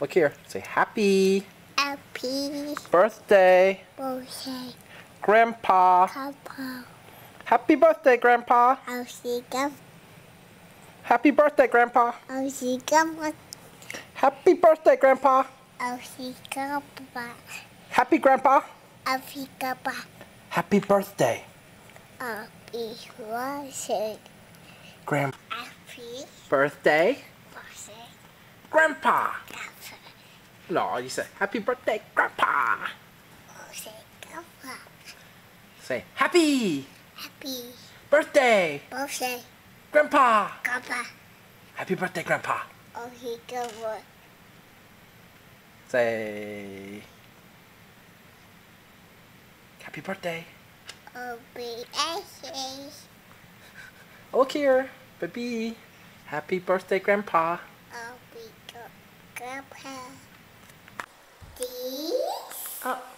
Look here. Say happy birthday, Grandpa. Papa. Happy birthday, Grandpa. I'll see them. Happy birthday, Grandpa. I'll see them. Happy birthday, Grandpa. I'll see them. Happy Grandpa. I'll see them. Happy birthday. I'll be watching. Grandpa. Happy Birthday. birthday, Grandpa. Papa. No, you say happy birthday, Grandpa. I'll see them. Say happy Happy birthday, birthday, Grandpa. Papa. Happy birthday, Grandpa. I'll see them. Say happy birthday. I'll be ashes. Look here, baby. Happy birthday, Grandpa. I'll be Grandpa. This. Oh.